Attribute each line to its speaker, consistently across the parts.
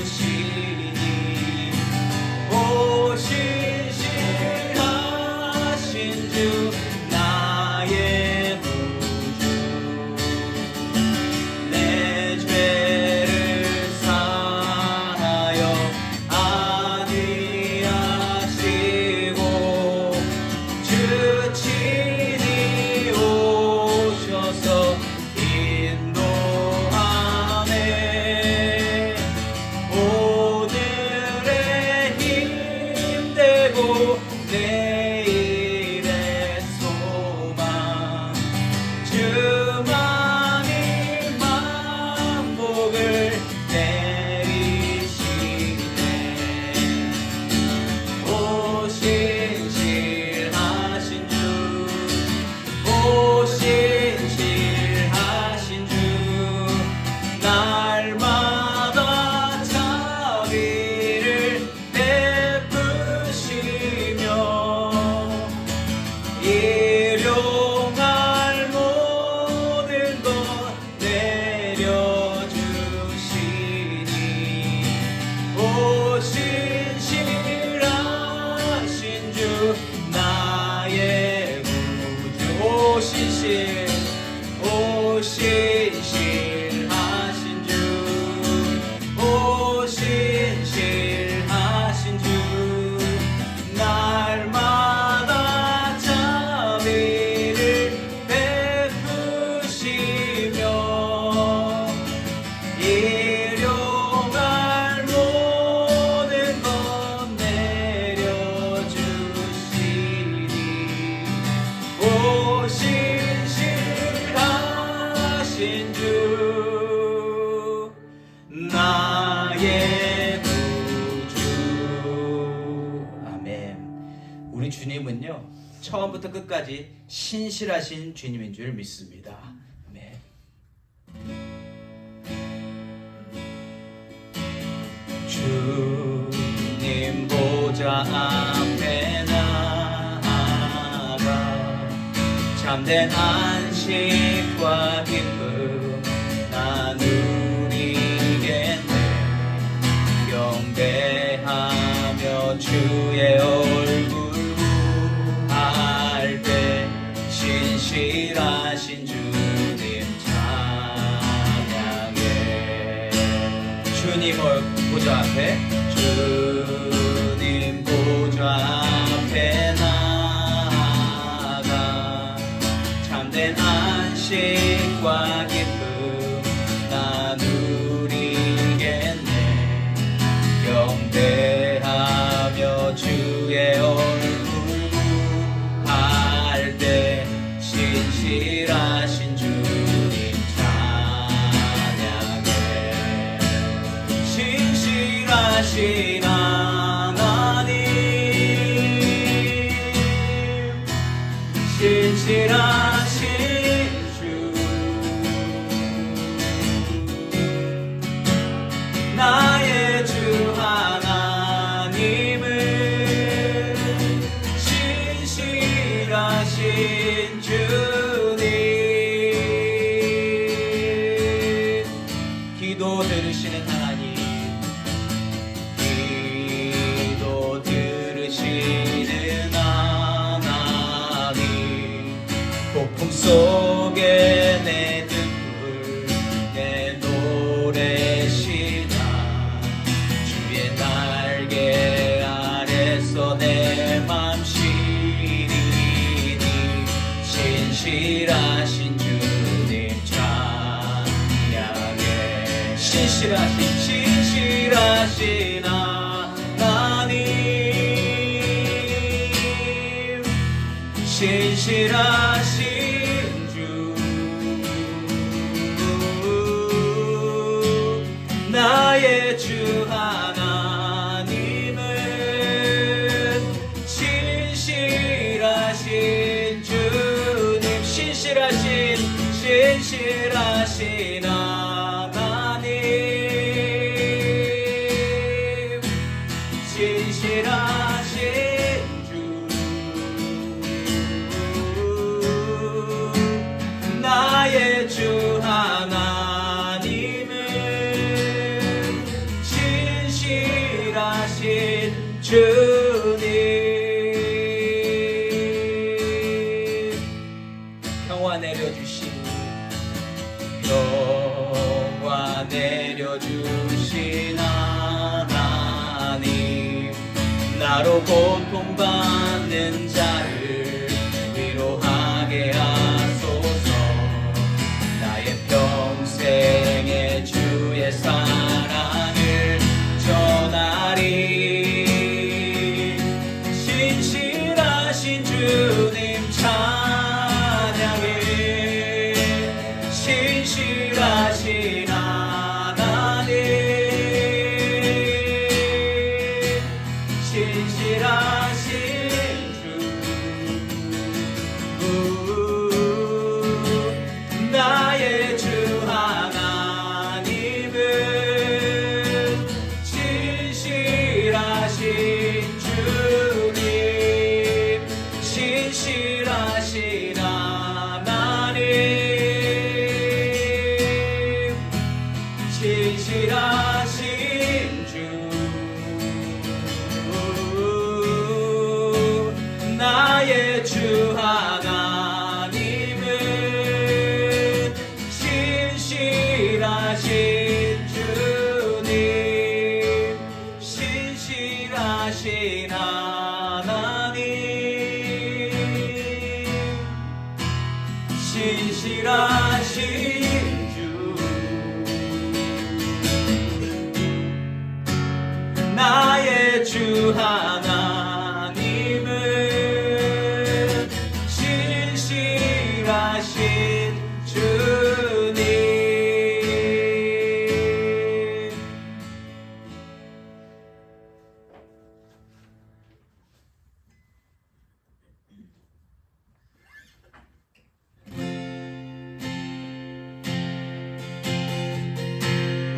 Speaker 1: 내려주시니 오 신실하신 주 나의 구주 내 죄를 사하여 안위하시고 주 친히 오셔서 인도하네 오늘의 힘되고 내일의 소망 주만이 만복을 내리시네 오 신실하신 주 오 신실하신 주 날마다 자비를 베푸시며 일용할 모든 것 내려주시니 오 신실하신 주 나의 구주 오 신실하신 주 오 신실하신 주 날마다 자비를 베푸시며 일용할 모든 것 내려주시니 오 신실하신 주 나의 구주 아멘. 우리 주님은요 처음부터 끝까지 신실하신 주님인 줄 믿습니다. 아멘. 주님 보좌 앞에 나아가 참된 안식과 기쁨 나누리겠네 경배하며 주의 얼굴 구할 때 신실하신 주님 찬양해 주님 보좌 앞에 주님 보좌 앞에 나아가 참된 안식과 기쁨 나누리겠네 경배하며 주의 얼굴 구할 때 신실하신 주님 찬양해 신실하신 하나님 신실하신 주 나의 주 하나님은 신실하신 주님 기도 들으시는 하나님 기도 들으시는 하나님 폭풍 속에 내 등불 내 노래시나 주의 날개 아래서 내 맘 쉬리니 신실하신 주님 찬양해 신실하신 하나님 신실하신 주 나의 주 하나님은 신실하신 주님 신실하신 하나님 신실하신 주 주님 평화 내려주신 하나님 나로 고통받는 자를 위로하게 하소서 나의 평생의 주의 사랑을 전하리 신실하신 주님 찬양해 신실하신 하나님 신실하신 주 나의 주 하나님은 신실하신 주님 신실하신 하나님 신실하신 주 나의 주 하나님은 신실하신 주님 신실하신 하나님 신실하신 주 나의 주 하나님은 신실하신 주님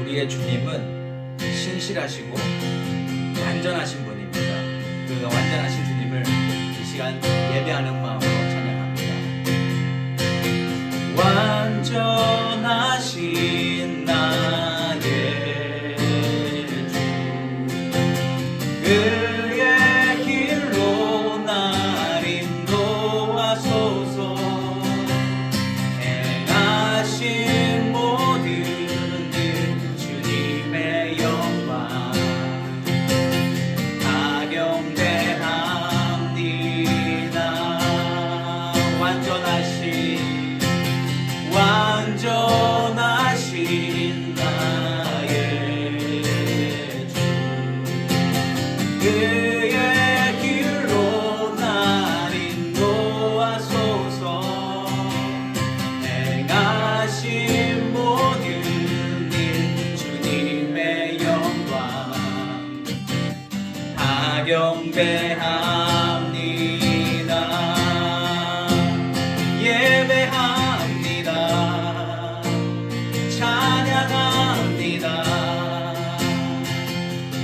Speaker 1: 우리의 주님은 신실하시고 완전하신 분입니다. 그 완전하신 주님을 이 시간 예배하는 마음으로 찬양합니다. 완전하신 나의 주 그의 길로 날 인도하소서 행하신 모든 일 주님의 영광 하경배합니다 완전하신 나의 주 그의 길로 날 인도하소서 행하신 모든 일 주님의 영광 하경배합니다 예배합니다 찬양합니다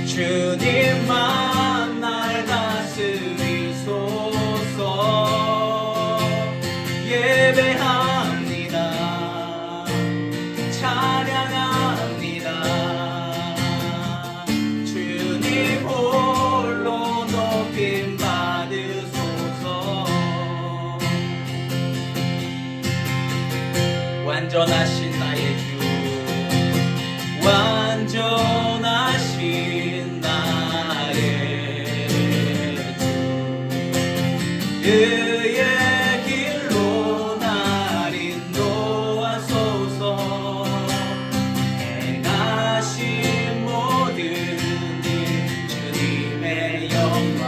Speaker 1: 주님만 날 다스리소서 예배합니다 찬양합니다 주님 홀로 높임 받으소서 완전하신 나의 주 완전하신 나의 주 그의 길로 날 인도하소서 행하신 모든 일 주님의 영광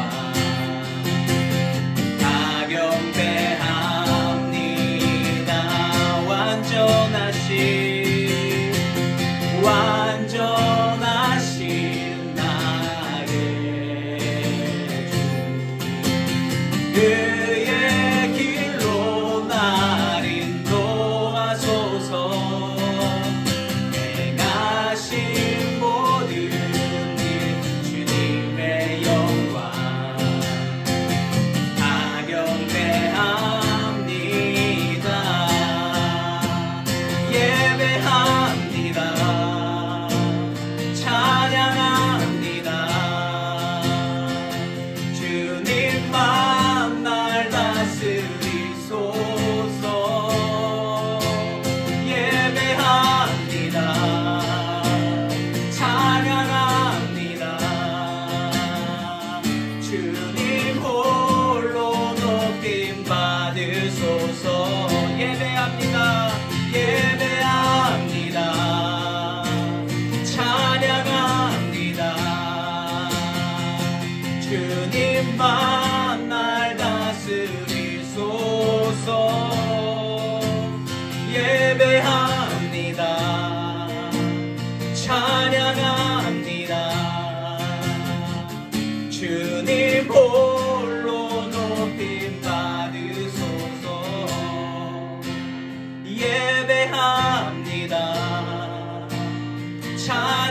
Speaker 1: 하경배합니다 완전하신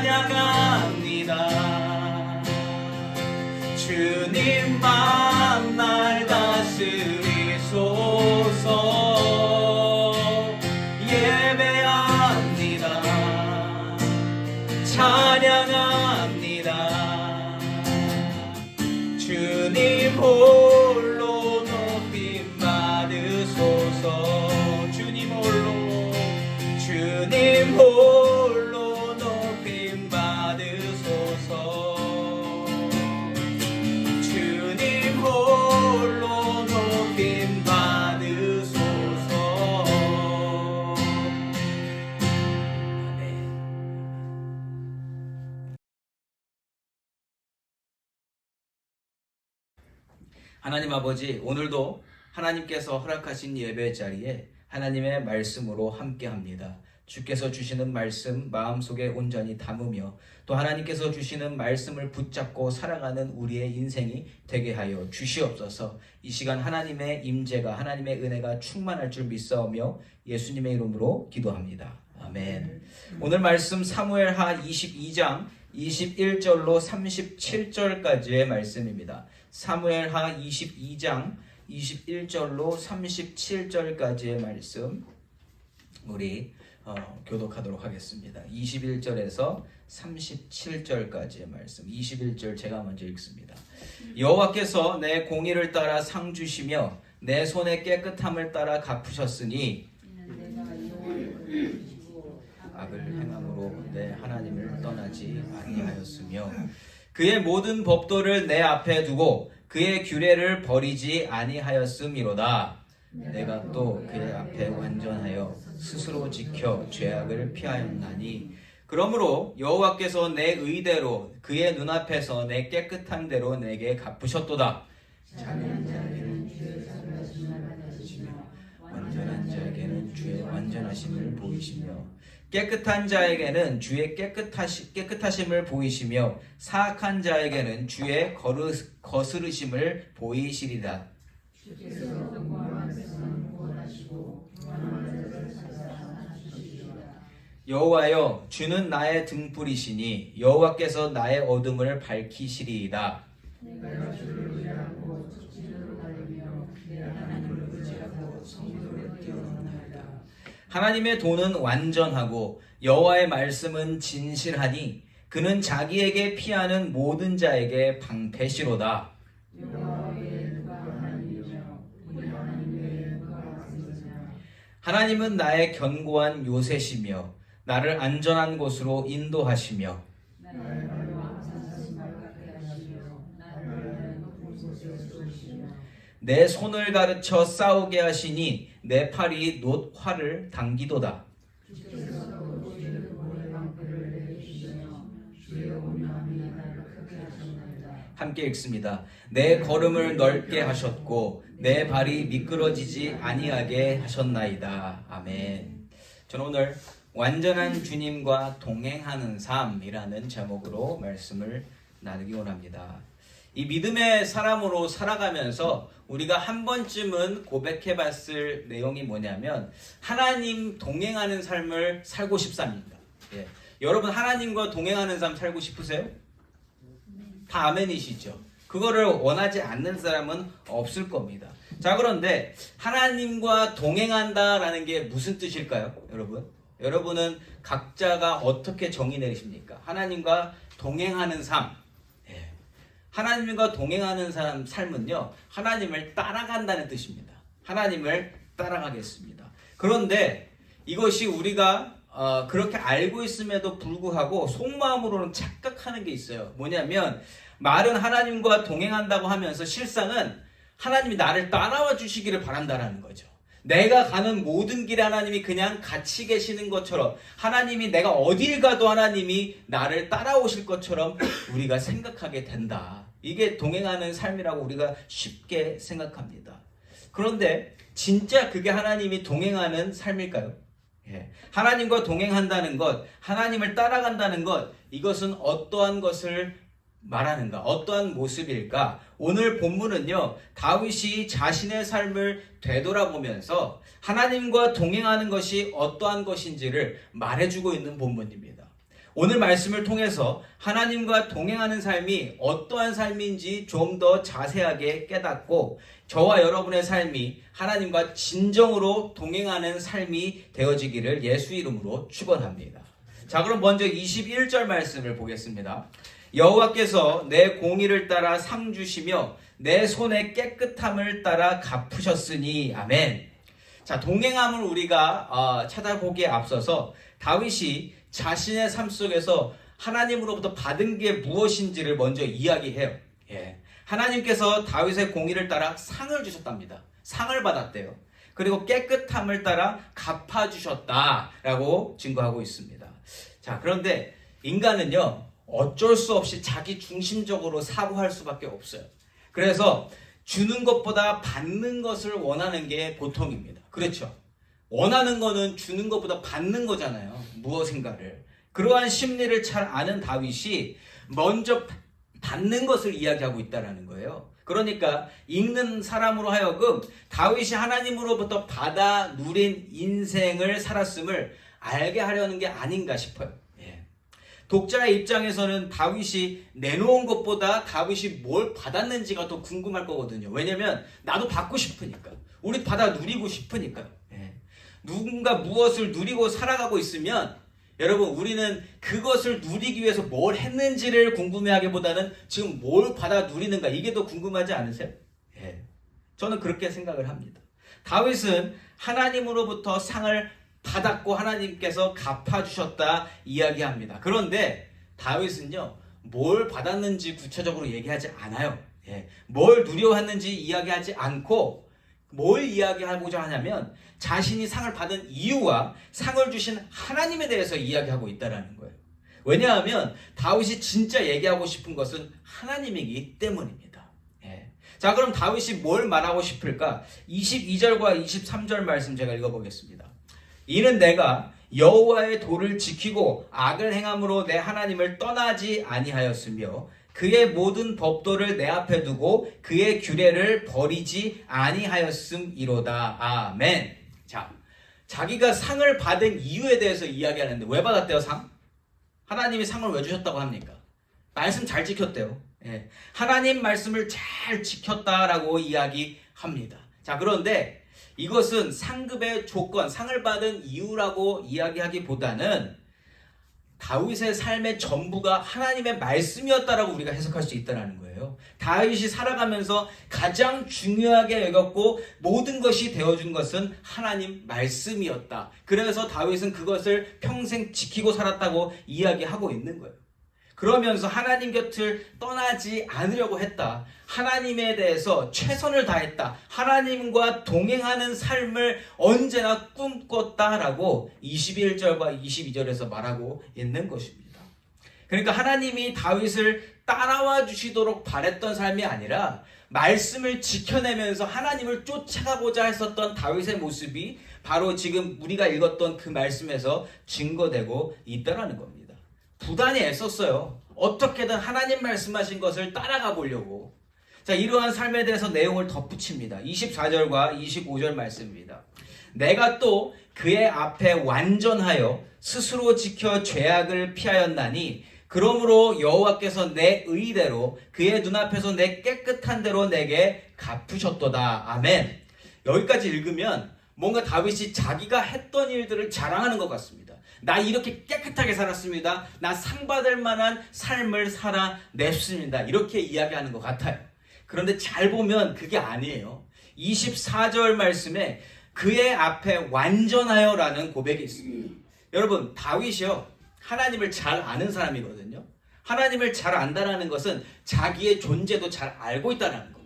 Speaker 1: 찬양합니다. 주님만 날 다스리소서. 예배합니다. 찬양합니다. 주님 홀로 높임 받으소서. 주님 홀로 높임 받으소서. 주님 홀로 높임 받으소서. 아멘. 하나님 아버지, 오늘도 하나님께서 허락하신 예배 자리에 하나님의 말씀으로 함께합니다. 주께서 주시는 말씀 마음속에 온전히 담으며 또 하나님께서 주시는 말씀을 붙잡고 살아가는 우리의 인생이 되게 하여 주시옵소서. 이 시간 하나님의 임재가, 하나님의 은혜가 충만할 줄 믿사오며 예수님의 이름으로 기도합니다. 아멘. 오늘 말씀 사무엘하 22장 21절로 37절까지의 말씀입니다. 사무엘하 22장 21절로 37절까지의 말씀 우리 교독하도록 하겠습니다. 21절에서 37절까지의 말씀. 21절 제가 먼저 읽습니다. 여호와께서 내 공의를 따라 상 주시며 내 손의 깨끗함을 따라 갚으셨으니 악을 행함으로 내 하나님을 떠나지 아니하였으며 그의 모든 법도를 내 앞에 두고 그의 규례를 버리지 아니하였음이로다. 내가 또 그의 앞에 완전하여 스스로 지켜 죄악을 피하였나니 그러므로 여호와께서 내 의대로 그의 눈앞에서 내 깨끗한 대로 내게 갚으셨도다. 잔인한 자에게는 주의 잔인하심을 보이시며 완전한 자에게는 주의 완전하심을 보이시며 깨끗한 자에게는 주의 깨끗하심을 보이시며 사악한 자에게는 주의 거스르심을 보이시리다. 여호와여, 주는 나의 등불이시니 여호와께서 나의 어둠을 밝히시리이다. 내가 주를 의지하고 직진으로 달리며 내 하나님을 의지하고 성도를 뛰어넘나이다. 하나님의 도는 완전하고 여호와의 말씀은 진실하니 그는 자기에게 피하는 모든 자에게 방패시로다. 하나님은 나의 견고한 요새시며 나를 안전한 곳으로 인도하시며 내 손을 가르쳐 싸우게 하시니 내 팔이 놋 활을 당기도다. 함께 읽습니다. 내 걸음을 넓게 하셨고 내 발이 미끄러지지 아니하게 하셨나이다. 아멘. 저는 오늘 완전한 주님과 동행하는 삶이라는 제목으로 말씀을 나누기 원합니다. 이 믿음의 사람으로 살아가면서 우리가 한 번쯤은 고백해 봤을 내용이 뭐냐면 하나님 동행하는 삶을 살고 싶습니다. 예. 여러분 하나님과 동행하는 삶 살고 싶으세요? 다 아멘이시죠? 그거를 원하지 않는 사람은 없을 겁니다. 자, 그런데 하나님과 동행한다라는 게 무슨 뜻일까요? 여러분은 각자가 어떻게 정의 내리십니까? 하나님과 동행하는 삶. 예. 하나님과 동행하는 삶은요, 하나님을 따라간다는 뜻입니다. 하나님을 따라가겠습니다. 그런데 이것이 우리가 그렇게 알고 있음에도 불구하고 속마음으로는 착각하는 게 있어요. 뭐냐면 말은 하나님과 동행한다고 하면서 실상은 하나님이 나를 따라와 주시기를 바란다라는 거죠. 내가 가는 모든 길에 하나님이 그냥 같이 계시는 것처럼, 하나님이 내가 어딜 가도 하나님이 나를 따라오실 것처럼 우리가 생각하게 된다. 이게 동행하는 삶이라고 우리가 쉽게 생각합니다. 그런데 진짜 그게 하나님이 동행하는 삶일까요? 예. 하나님과 동행한다는 것, 하나님을 따라간다는 것, 이것은 어떠한 것을 말하는가? 어떠한 모습일까? 오늘 본문은요, 다윗이 자신의 삶을 되돌아보면서 하나님과 동행하는 것이 어떠한 것인지를 말해주고 있는 본문입니다. 오늘 말씀을 통해서 하나님과 동행하는 삶이 어떠한 삶인지 좀 더 자세하게 깨닫고 저와 여러분의 삶이 하나님과 진정으로 동행하는 삶이 되어지기를 예수 이름으로 축원합니다. 자, 그럼 먼저 21절 말씀을 보겠습니다. 여호와께서 내 공의를 따라 상 주시며 내 손의 깨끗함을 따라 갚으셨으니. 아멘. 자, 동행함을 우리가 찾아보기에 앞서서 다윗이 자신의 삶 속에서 하나님으로부터 받은 게 무엇인지를 먼저 이야기해요. 하나님께서 다윗의 공의를 따라 상을 주셨답니다. 상을 받았대요. 그리고 깨끗함을 따라 갚아주셨다라고 증거하고 있습니다. 자, 그런데 인간은요, 어쩔 수 없이 자기 중심적으로 사고할 수밖에 없어요. 그래서 주는 것보다 받는 것을 원하는 게 보통입니다. 그렇죠? 원하는 거는 주는 것보다 받는 거잖아요. 무엇인가를. 그러한 심리를 잘 아는 다윗이 먼저 받는 것을 이야기하고 있다는 거예요. 그러니까 읽는 사람으로 하여금 다윗이 하나님으로부터 받아 누린 인생을 살았음을 알게 하려는 게 아닌가 싶어요. 독자의 입장에서는 다윗이 내놓은 것보다 다윗이 뭘 받았는지가 더 궁금할 거거든요. 왜냐면 나도 받고 싶으니까. 우리 받아 누리고 싶으니까. 누군가 무엇을 누리고 살아가고 있으면 여러분, 우리는 그것을 누리기 위해서 뭘 했는지를 궁금해하기보다는 지금 뭘 받아 누리는가, 이게 더 궁금하지 않으세요? 저는 그렇게 생각을 합니다. 다윗은 하나님으로부터 상을 받았고 하나님께서 갚아주셨다 이야기합니다. 그런데 다윗은요, 뭘 받았는지 구체적으로 얘기하지 않아요. 뭘 누려왔는지 이야기하지 않고 뭘 이야기하고자 하냐면 자신이 상을 받은 이유와 상을 주신 하나님에 대해서 이야기하고 있다는 거예요. 왜냐하면 다윗이 진짜 얘기하고 싶은 것은 하나님이기 때문입니다. 자, 그럼 다윗이 뭘 말하고 싶을까? 22절과 23절 말씀 제가 읽어보겠습니다. 이는 내가 여호와의 도를 지키고 악을 행함으로 내 하나님을 떠나지 아니하였으며 그의 모든 법도를 내 앞에 두고 그의 규례를 버리지 아니하였음이로다. 아멘. 자, 자기가 상을 받은 이유에 대해서 이야기하는데 왜 받았대요, 상? 하나님이 상을 왜 주셨다고 합니까? 말씀 잘 지켰대요. 하나님 말씀을 잘 지켰다라고 이야기합니다. 자, 그런데 이것은 상급의 조건, 상을 받은 이유라고 이야기하기보다는 다윗의 삶의 전부가 하나님의 말씀이었다라고 우리가 해석할 수 있다는 거예요. 다윗이 살아가면서 가장 중요하게 여겼고 모든 것이 되어준 것은 하나님 말씀이었다. 그래서 다윗은 그것을 평생 지키고 살았다고 이야기하고 있는 거예요. 그러면서 하나님 곁을 떠나지 않으려고 했다. 하나님에 대해서 최선을 다했다. 하나님과 동행하는 삶을 언제나 꿈꿨다라고 21절과 22절에서 말하고 있는 것입니다. 그러니까 하나님이 다윗을 따라와 주시도록 바랬던 삶이 아니라 말씀을 지켜내면서 하나님을 쫓아가고자 했었던 다윗의 모습이 바로 지금 우리가 읽었던 그 말씀에서 증거되고 있다는 겁니다. 부단히 애썼어요. 어떻게든 하나님 말씀하신 것을 따라가 보려고. 자, 이러한 삶에 대해서 내용을 덧붙입니다. 24절과 25절 말씀입니다. 내가 또 그의 앞에 완전하여 스스로 지켜 죄악을 피하였나니 그러므로 여호와께서 내 의대로 그의 눈앞에서 내 깨끗한 대로 내게 갚으셨도다. 아멘. 여기까지 읽으면 뭔가 다윗이 자기가 했던 일들을 자랑하는 것 같습니다. 나 이렇게 깨끗하게 살았습니다. 나 상 받을 만한 삶을 살아냈습니다. 이렇게 이야기하는 것 같아요. 그런데 잘 보면 그게 아니에요. 24절 말씀에 그의 앞에 완전하여 라는 고백이 있습니다. 여러분, 다윗이요, 하나님을 잘 아는 사람이거든요. 하나님을 잘 안다는 것은 자기의 존재도 잘 알고 있다는 겁니다.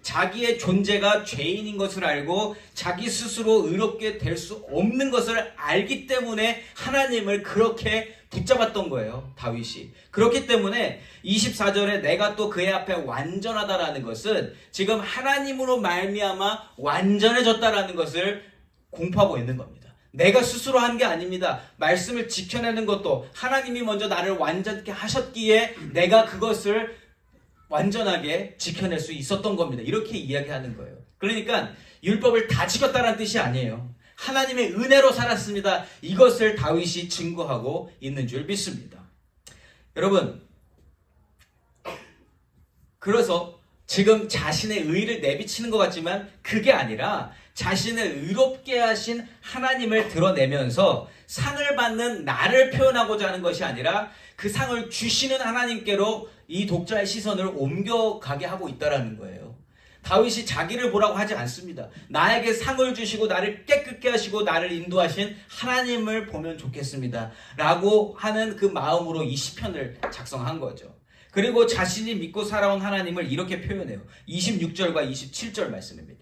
Speaker 1: 자기의 존재가 죄인인 것을 알고 자기 스스로 의롭게 될 수 없는 것을 알기 때문에 하나님을 그렇게 붙잡았던 거예요, 다윗이. 그렇기 때문에 24절에 내가 또 그의 앞에 완전하다라는 것은 지금 하나님으로 말미암아 완전해졌다라는 것을 공포하고 있는 겁니다. 내가 스스로 한 게 아닙니다. 말씀을 지켜내는 것도 하나님이 먼저 나를 완전케 하셨기에 내가 그것을 완전하게 지켜낼 수 있었던 겁니다. 이렇게 이야기하는 거예요. 그러니까 율법을 다 지켰다는 뜻이 아니에요. 하나님의 은혜로 살았습니다. 이것을 다윗이 증거하고 있는 줄 믿습니다. 여러분, 그래서 지금 자신의 의를 내비치는 것 같지만 그게 아니라 자신을 의롭게 하신 하나님을 드러내면서 상을 받는 나를 표현하고자 하는 것이 아니라 그 상을 주시는 하나님께로 이 독자의 시선을 옮겨가게 하고 있다는 거예요. 다윗이 자기를 보라고 하지 않습니다. 나에게 상을 주시고 나를 깨끗게 하시고 나를 인도하신 하나님을 보면 좋겠습니다 라고 하는 그 마음으로 이 시편을 작성한 거죠. 그리고 자신이 믿고 살아온 하나님을 이렇게 표현해요. 26절과 27절 말씀입니다.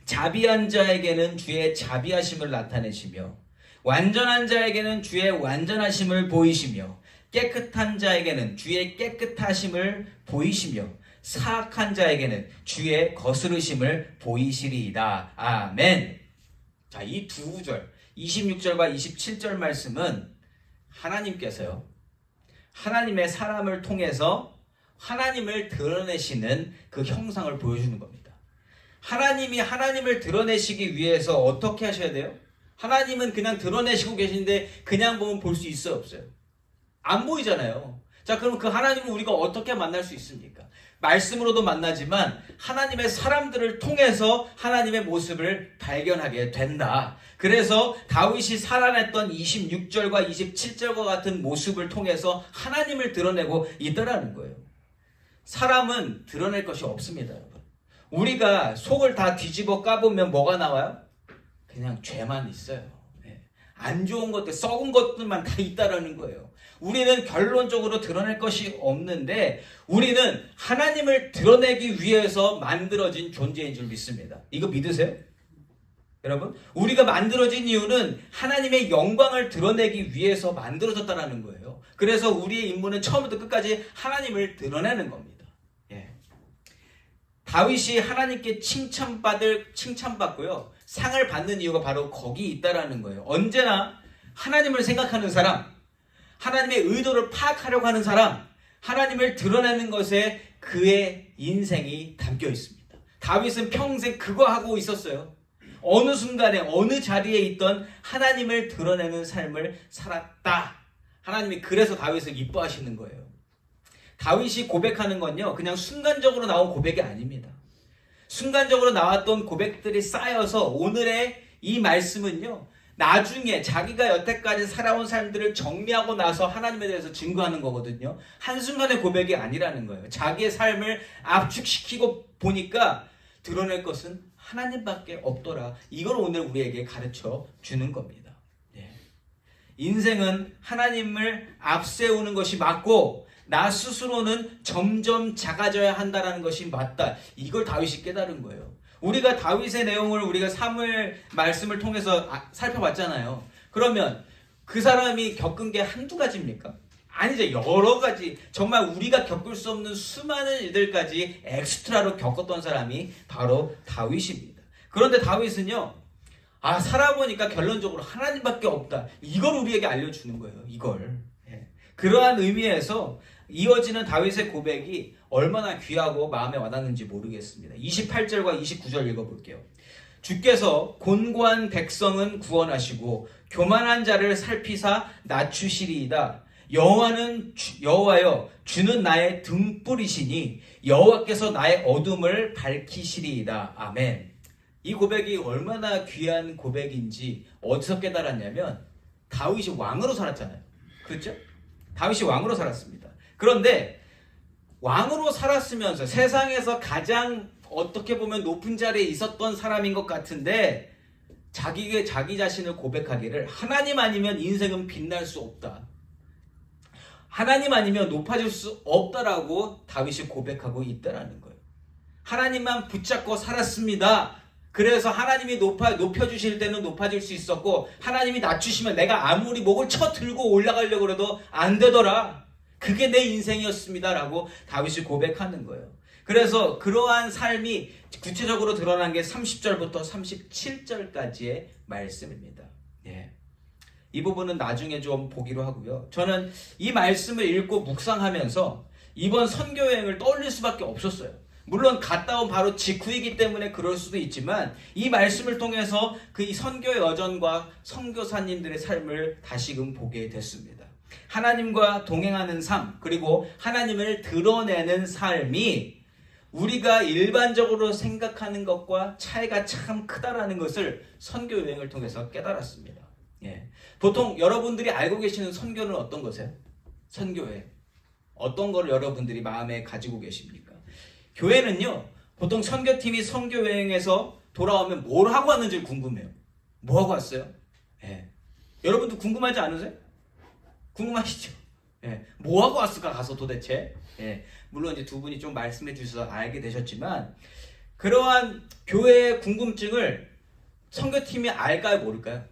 Speaker 1: 자비한 자에게는 주의 자비하심을 나타내시며 완전한 자에게는 주의 완전하심을 보이시며 깨끗한 자에게는 주의 깨끗하심을 보이시며 사악한 자에게는 주의 거스르심을 보이시리이다. 아멘. 자, 이 두 구절 26절과 27절 말씀은 하나님께서요, 하나님의 사람을 통해서 하나님을 드러내시는 그 형상을 보여주는 겁니다. 하나님이 하나님을 드러내시기 위해서 어떻게 하셔야 돼요? 하나님은 그냥 드러내시고 계신데 그냥 보면 볼 수 있어요, 없어요? 안 보이잖아요. 자, 그럼 그 하나님을 우리가 어떻게 만날 수 있습니까? 말씀으로도 만나지만 하나님의 사람들을 통해서 하나님의 모습을 발견하게 된다. 그래서 다윗이 살아냈던 26절과 27절과 같은 모습을 통해서 하나님을 드러내고 있다라는 거예요. 사람은 드러낼 것이 없습니다, 여러분. 우리가 속을 다 뒤집어 까보면 뭐가 나와요? 그냥 죄만 있어요. 안 좋은 것들, 썩은 것들만 다 있다라는 거예요. 우리는 결론적으로 드러낼 것이 없는데 우리는 하나님을 드러내기 위해서 만들어진 존재인 줄 믿습니다. 이거 믿으세요? 여러분, 우리가 만들어진 이유는 하나님의 영광을 드러내기 위해서 만들어졌다는 거예요. 그래서 우리의 임무는 처음부터 끝까지 하나님을 드러내는 겁니다. 다윗이 하나님께 칭찬받고요, 상을 받는 이유가 바로 거기 있다라는 거예요. 언제나 하나님을 생각하는 사람, 하나님의 의도를 파악하려고 하는 사람, 하나님을 드러내는 것에 그의 인생이 담겨 있습니다. 다윗은 평생 그거 하고 있었어요. 어느 순간에 어느 자리에 있던 하나님을 드러내는 삶을 살았다. 하나님이 그래서 다윗을 이뻐하시는 거예요. 다윗이 고백하는 건요, 그냥 순간적으로 나온 고백이 아닙니다. 순간적으로 나왔던 고백들이 쌓여서 오늘의 이 말씀은요, 나중에 자기가 여태까지 살아온 삶들을 정리하고 나서 하나님에 대해서 증거하는 거거든요. 한순간의 고백이 아니라는 거예요. 자기의 삶을 압축시키고 보니까 드러낼 것은 하나님밖에 없더라. 이걸 오늘 우리에게 가르쳐 주는 겁니다. 인생은 하나님을 앞세우는 것이 맞고 나 스스로는 점점 작아져야 한다는 것이 맞다. 이걸 다윗이 깨달은 거예요. 우리가 다윗의 내용을 우리가 사무엘 말씀을 통해서 살펴봤잖아요. 그러면 그 사람이 겪은 게 한두 가지입니까? 아니죠. 여러 가지, 정말 우리가 겪을 수 없는 수많은 일들까지 엑스트라로 겪었던 사람이 바로 다윗입니다. 그런데 다윗은요, 살아보니까 결론적으로 하나님밖에 없다. 이걸 우리에게 알려주는 거예요. 이걸. 그러한 의미에서 이어지는 다윗의 고백이 얼마나 귀하고 마음에 와닿는지 모르겠습니다. 28절과 29절 읽어볼게요. 주께서 곤고한 백성은 구원하시고 교만한 자를 살피사 낮추시리이다. 여호와여, 주는 나의 등불이시니 여호와께서 나의 어둠을 밝히시리이다. 아멘. 이 고백이 얼마나 귀한 고백인지 어디서 깨달았냐면 다윗이 왕으로 살았잖아요. 그렇죠? 다윗이 왕으로 살았습니다. 그런데 왕으로 살았으면서 세상에서 가장 어떻게 보면 높은 자리에 있었던 사람인 것 같은데 자기 자신을 고백하기를 하나님 아니면 인생은 빛날 수 없다. 하나님 아니면 높아질 수 없다라고 다윗이 고백하고 있다라는 거예요. 하나님만 붙잡고 살았습니다. 그래서 하나님이 높여주실 때는 높아질 수 있었고 하나님이 낮추시면 내가 아무리 목을 쳐들고 올라가려고 해도 안 되더라. 그게 내 인생이었습니다 라고 다윗이 고백하는 거예요. 그래서 그러한 삶이 구체적으로 드러난 게 30절부터 37절까지의 말씀입니다. 이 부분은 나중에 좀 보기로 하고요. 저는 이 말씀을 읽고 묵상하면서 이번 선교여행을 떠올릴 수밖에 없었어요. 물론 갔다 온 바로 직후이기 때문에 그럴 수도 있지만 이 말씀을 통해서 그 선교 여정과 선교사님들의 삶을 다시금 보게 됐습니다. 하나님과 동행하는 삶, 그리고 하나님을 드러내는 삶이 우리가 일반적으로 생각하는 것과 차이가 참 크다라는 것을 선교 여행을 통해서 깨달았습니다. 예. 보통 여러분들이 알고 계시는 선교는 어떤 거세요? 선교회. 어떤 걸 여러분들이 마음에 가지고 계십니까? 교회는요, 보통 선교팀이 선교 여행에서 돌아오면 뭘 하고 왔는지 궁금해요. 뭐 하고 왔어요? 예. 여러분도 궁금하지 않으세요? 궁금하시죠? 예. 뭐 하고 왔을까 가서 도대체? 예. 물론 이제 두 분이 좀 말씀해 주셔서 알게 되셨지만, 그러한 교회의 궁금증을 선교팀이 알까요, 모를까요?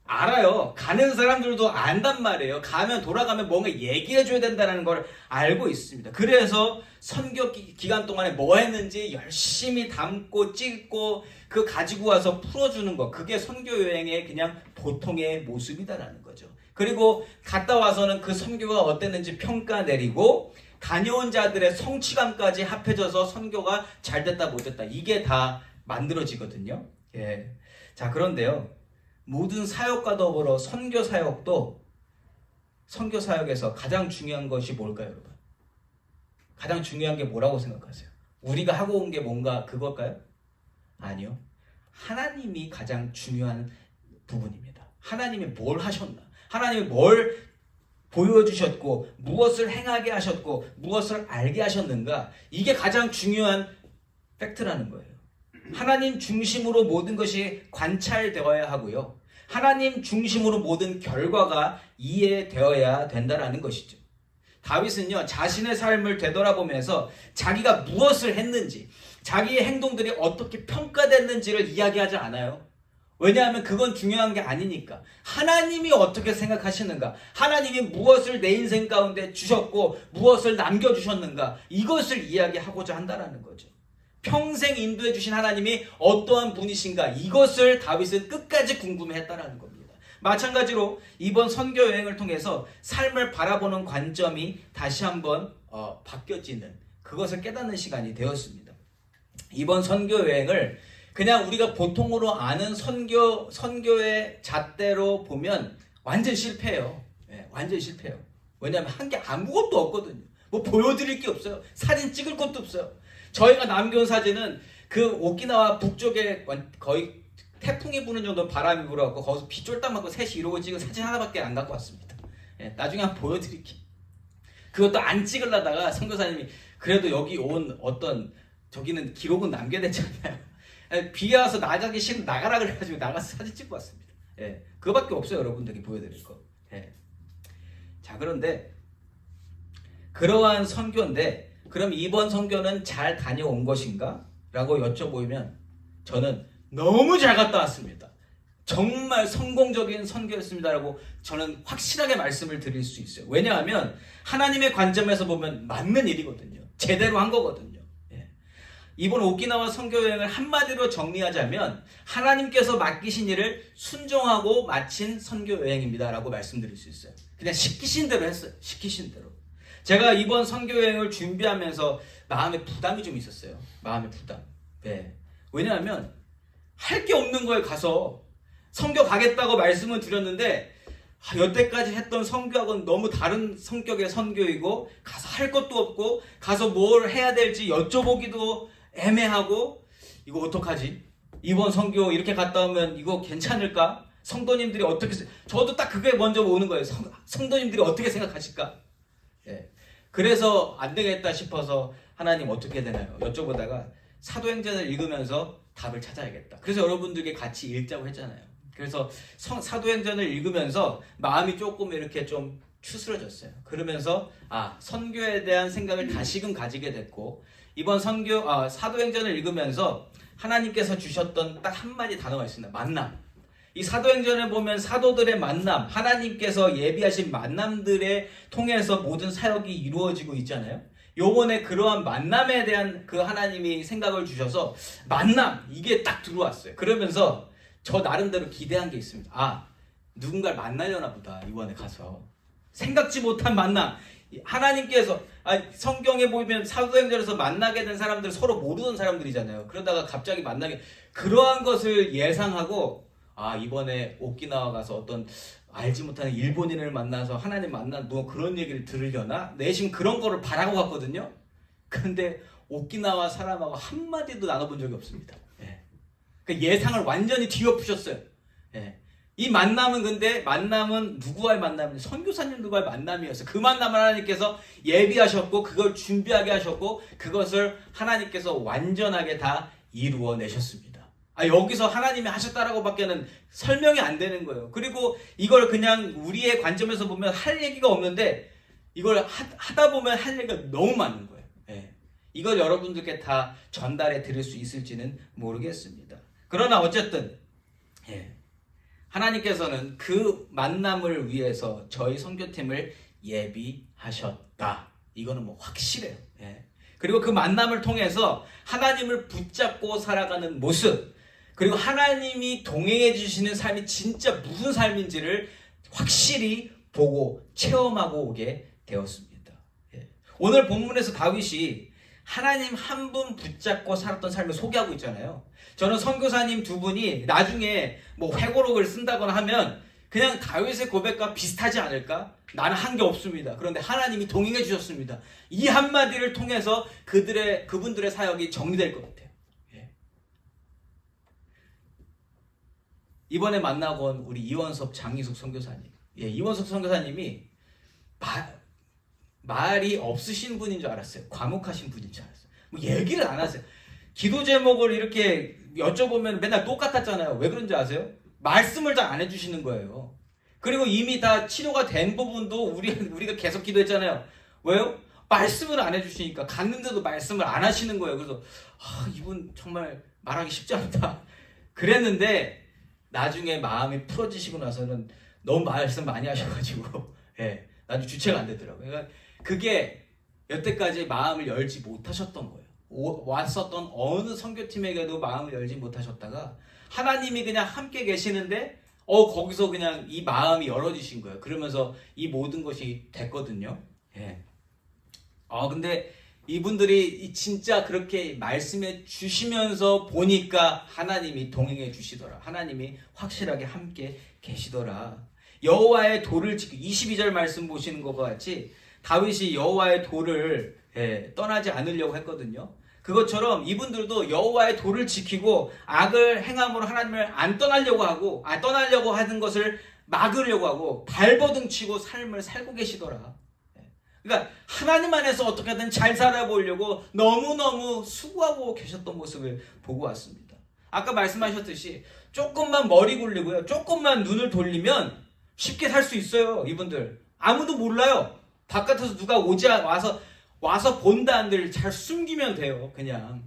Speaker 1: 알아요. 가는 사람들도 안단 말이에요. 가면 돌아가면 뭔가 얘기해 줘야 된다는 걸 알고 있습니다. 그래서 선교 기간 동안에 뭐 했는지 열심히 담고 찍고 그 가지고 와서 풀어주는 거, 그게 선교 여행의 그냥 보통의 모습이다라는 거죠. 그리고 갔다 와서는 그 선교가 어땠는지 평가 내리고 다녀온 자들의 성취감까지 합해져서 선교가 잘 됐다 못 됐다, 이게 다 만들어지거든요. 예. 자, 그런데요, 모든 사역과 더불어 선교 사역도, 선교 사역에서 가장 중요한 것이 뭘까요, 여러분? 가장 중요한 게 뭐라고 생각하세요? 우리가 하고 온 게 뭔가 그걸까요? 아니요. 하나님이 가장 중요한 부분입니다. 하나님이 뭘 하셨나? 하나님이 뭘 보여주셨고, 무엇을 행하게 하셨고, 무엇을 알게 하셨는가? 이게 가장 중요한 팩트라는 거예요. 하나님 중심으로 모든 것이 관찰되어야 하고요, 하나님 중심으로 모든 결과가 이해되어야 된다는 것이죠. 다윗은요, 자신의 삶을 되돌아보면서 자기가 무엇을 했는지, 자기의 행동들이 어떻게 평가됐는지를 이야기하지 않아요. 왜냐하면 그건 중요한 게 아니니까. 하나님이 어떻게 생각하시는가, 하나님이 무엇을 내 인생 가운데 주셨고 무엇을 남겨주셨는가, 이것을 이야기하고자 한다는 거죠. 평생 인도해 주신 하나님이 어떠한 분이신가, 이것을 다윗은 끝까지 궁금해했다는 겁니다. 마찬가지로 이번 선교 여행을 통해서 삶을 바라보는 관점이 다시 한번 바뀌어지는, 그것을 깨닫는 시간이 되었습니다. 이번 선교 여행을 그냥 우리가 보통으로 아는 선교의 잣대로 보면 완전 실패해요. 네, 완전 실패해요. 왜냐하면 한 게 아무것도 없거든요. 뭐 보여드릴 게 없어요. 사진 찍을 것도 없어요. 저희가 남겨온 사진은 그 오키나와 북쪽에 거의 태풍이 부는 정도 바람이 불어갖고 거기서 비 쫄딱 맞고 셋이 이러고 찍은 사진 하나밖에 안 갖고 왔습니다. 예, 나중에 한번 보여드릴게요. 그것도 안 찍으려다가 선교사님이 그래도 여기 온 어떤 저기는 기록은 남겨야 되잖아요. 비가 와서 나가기 싫으면 나가라 그래가지고 나가서 사진 찍고 왔습니다. 예, 그거밖에 없어요, 여러분들이 보여드릴 거. 예. 자, 그런데 그러한 선교인데, 그럼 이번 선교는 잘 다녀온 것인가? 라고 여쭤보면 저는 너무 잘 갔다 왔습니다. 정말 성공적인 선교였습니다라고 저는 확실하게 말씀을 드릴 수 있어요. 왜냐하면 하나님의 관점에서 보면 맞는 일이거든요. 제대로 한 거거든요. 예. 이번 오키나와 선교 여행을 한마디로 정리하자면 하나님께서 맡기신 일을 순종하고 마친 선교 여행입니다라고 말씀드릴 수 있어요. 그냥 시키신 대로 했어요. 시키신 대로. 제가 이번 선교 여행을 준비하면서 마음에 부담이 좀 있었어요. 마음의 부담. 네. 왜냐하면 할 게 없는 거에 가서 선교 가겠다고 말씀을 드렸는데, 여태까지 했던 선교하고는 너무 다른 성격의 선교이고, 가서 할 것도 없고, 가서 뭘 해야 될지 여쭤보기도 애매하고, 이거 어떡하지? 이번 선교 이렇게 갔다 오면 이거 괜찮을까? 성도님들이 어떻게, 저도 딱 그게 먼저 오는 거예요. 성도님들이 어떻게 생각하실까? 네. 그래서 안 되겠다 싶어서 하나님 어떻게 되나요? 여쭤보다가 사도행전을 읽으면서 답을 찾아야겠다. 그래서 여러분들께 같이 읽자고 했잖아요. 그래서 사도행전을 읽으면서 마음이 조금 이렇게 좀 추스러졌어요. 그러면서 선교에 대한 생각을 다시금 가지게 됐고, 이번 사도행전을 읽으면서 하나님께서 주셨던 딱 한마디 단어가 있습니다. 만남. 이 사도행전을 보면 사도들의 만남, 하나님께서 예비하신 만남들에 통해서 모든 사역이 이루어지고 있잖아요. 요번에 그러한 만남에 대한 그 하나님이 생각을 주셔서 만남, 이게 딱 들어왔어요. 그러면서 저 나름대로 기대한 게 있습니다. 누군가를 만나려나 보다, 이번에 가서. 생각지 못한 만남. 하나님께서 성경에 보면 사도행전에서 만나게 된 사람들 서로 모르던 사람들이잖아요. 그러다가 갑자기 만나게, 그러한 것을 예상하고 이번에 오키나와 가서 어떤 알지 못하는 일본인을 만나서 하나님 만난 뭐 그런 얘기를 들으려나? 내심 그런 거를 바라고 갔거든요. 근데 오키나와 사람하고 한마디도 나눠본 적이 없습니다. 예. 그 예상을 완전히 뒤엎으셨어요. 예. 이 만남은 근데 만남은 누구와의 만남이냐? 선교사님들과의 만남이었어요. 그 만남을 하나님께서 예비하셨고 그걸 준비하게 하셨고 그것을 하나님께서 완전하게 다 이루어내셨습니다. 여기서 하나님이 하셨다라고 밖에는 설명이 안 되는 거예요. 그리고 이걸 그냥 우리의 관점에서 보면 할 얘기가 없는데 이걸 하다 보면 할 얘기가 너무 많은 거예요. 예. 이걸 여러분들께 다 전달해 드릴 수 있을지는 모르겠습니다. 그러나 어쨌든 예. 하나님께서는 그 만남을 위해서 저희 선교팀을 예비하셨다. 이거는 뭐 확실해요. 예. 그리고 그 만남을 통해서 하나님을 붙잡고 살아가는 모습, 그리고 하나님이 동행해 주시는 삶이 진짜 무슨 삶인지를 확실히 보고 체험하고 오게 되었습니다. 예. 오늘 본문에서 다윗이 하나님 한 분 붙잡고 살았던 삶을 소개하고 있잖아요. 저는 선교사님 두 분이 나중에 뭐 회고록을 쓴다거나 하면 그냥 다윗의 고백과 비슷하지 않을까? 나는 한 게 없습니다. 그런데 하나님이 동행해 주셨습니다. 이 한마디를 통해서 그분들의 사역이 정리될 것 같아요. 예. 이번에 만나고 온 우리 이원섭 장희숙 선교사님. 예, 이원섭 선교사님이 말이 없으신 분인 줄 알았어요. 과묵하신 분인 줄 알았어요. 뭐 얘기를 안 하세요. 기도 제목을 이렇게 여쭤보면 맨날 똑같았잖아요. 왜 그런지 아세요? 말씀을 잘 안 해주시는 거예요. 그리고 이미 다 치료가 된 부분도 우리가 계속 기도했잖아요. 왜요? 말씀을 안 해주시니까 갔는데도 말씀을 안 하시는 거예요. 그래서 이분 정말 말하기 쉽지 않다. 그랬는데 나중에 마음이 풀어지시고 나서는 너무 말씀 많이 하셔가지고 예, 나중에 주체가 안 되더라고요. 그러니까 그게 여태까지 마음을 열지 못하셨던 거예요. 왔었던 어느 선교팀에게도 마음을 열지 못하셨다가 하나님이 그냥 함께 계시는데 거기서 그냥 이 마음이 열어지신 거예요. 그러면서 이 모든 것이 됐거든요. 예. 근데 이분들이 진짜 그렇게 말씀해 주시면서 보니까 하나님이 동행해 주시더라. 하나님이 확실하게 함께 계시더라. 여호와의 도를 지키고 22절 말씀 보시는 것과 같이 다윗이 여호와의 도를 떠나지 않으려고 했거든요. 그것처럼 이분들도 여호와의 도를 지키고 악을 행함으로 하나님을 안 떠나려고 하고 떠나려고 하는 것을 막으려고 하고 발버둥 치고 삶을 살고 계시더라. 그러니까 하나님 안에서 어떻게든 잘 살아보려고 너무너무 수고하고 계셨던 모습을 보고 왔습니다. 아까 말씀하셨듯이 조금만 머리 굴리고요, 조금만 눈을 돌리면 쉽게 살 수 있어요. 이분들 아무도 몰라요. 바깥에서 누가 와서 본다는들 잘 숨기면 돼요. 그냥